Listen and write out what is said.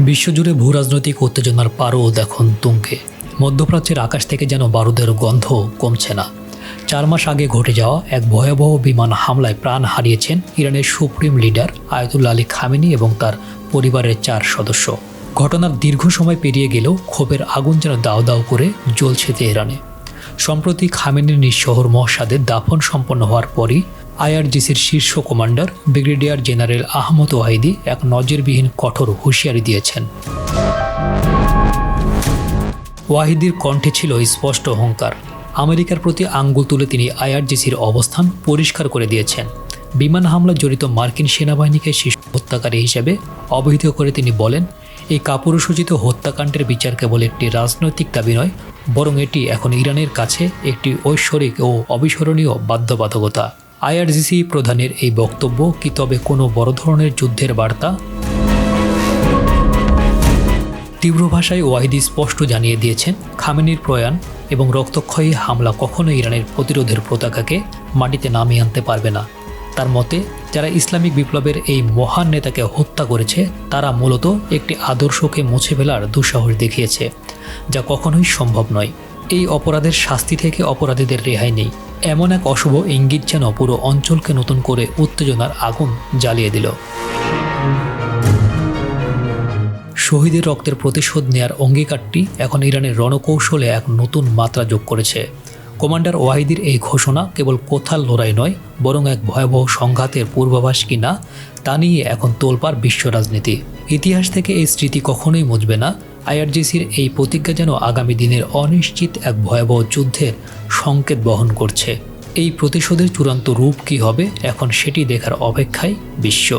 বিশ্বজুড়ে ভূরাজনৈতিক উত্তেজনার পারও দেখুন তুঙ্গে। মধ্যপ্রাচ্যের আকাশ থেকে যেন বারুদের গন্ধ কমছে না। 4 মাস আগে ঘটে যাওয়া এক ভয়াবহ বিমান হামলায় প্রাণ হারিয়েছেন ইরানের supreme leader Ayatollah Ali Khamenei এবং তার পরিবারের 4 সদস্য। ঘটনার দীর্ঘ সময় পেরিয়ে গেলেও ক্ষোভের আগুন যেন দাউ দাউ করে জ্বলছে তেহরানে। সম্প্রতি খামেনির নিজ শহর মশাদে দাফন সম্পন্ন হওয়ার পরই আইআরজিসির শীর্ষ commander brigadier general Ahmad Vahidi এক নজিরবিহীন কঠোর হুঁশিয়ারি দিয়েছেন। ওয়াহিদির কণ্ঠে ছিল স্পষ্ট অহংকার। আমেরিকার প্রতি আঙ্গুল তুলে তিনি আইআরজিসির অবস্থান পরিষ্কার করে দিয়েছেন। বিমান হামলায় জড়িত মার্কিন সেনাবাহিনীকে শিশু হত্যাকারী হিসেবে অভিহিত করে তিনি বলেন, এই কাপুরুষোচিত হত্যাকাণ্ডের বিচার কেবল একটি রাজনৈতিক দাবি নয়, বরং এটি এখন ইরানের কাছে একটি ঐশ্বরিক ও অবিস্মরণীয় বাধ্যবাধকতা। আইআরজিসি প্রধানের এই বক্তব্য কি তবে কোনো বড় ধরনের যুদ্ধের বার্তা? তীব্র ভাষায় ওয়াহিদি স্পষ্ট জানিয়ে দিয়েছেন, খামেনির প্রয়াণ এবং রক্তক্ষয়ী হামলা কখনো ইরানের প্রতিরোধের পতাকাকে মাটিতে নামিয়ে আনতে পারবে না। তার মতে, যারা ইসলামিক বিপ্লবের এই মহান নেতাকে হত্যা করেছে তারা মূলত একটি আদর্শকে মুছে ফেলার দুঃসাহস দেখিয়েছে, যা কখনোই সম্ভব নয়। এই অপরাধের শাস্তি থেকে অপরাধীদের রেহাই নেই, এমন এক অশুভ ইঙ্গিত যেন পুরো অঞ্চলকে নতুন করে উত্তেজনার আগুন জ্বালিয়ে দিল। শহীদের রক্তের প্রতিশোধ নেয়ার অঙ্গীকারটি এখন ইরানের রণকৌশলে এক নতুন মাত্রা যোগ করেছে। কমান্ডার ওয়াহিদির এই ঘোষণা কেবল কোথাল লড়াই নয়, বরং এক ভয়াবহ সংঘাতের পূর্বাভাস কিনা তা নিয়ে এখন তোলপাড় বিশ্ব রাজনীতি। ইতিহাস থেকে এই স্মৃতি কখনোই মুছবে না। আইআরজিসির এই প্রতিজ্ঞা যেন আগামী দিনের অনিশ্চিত এক ভয়াবহ যুদ্ধের সংকেত বহন করছে। এই প্রতিশোধের চূড়ান্ত রূপ কী হবে, এখন সেটি দেখার অপেক্ষায় বিশ্ব।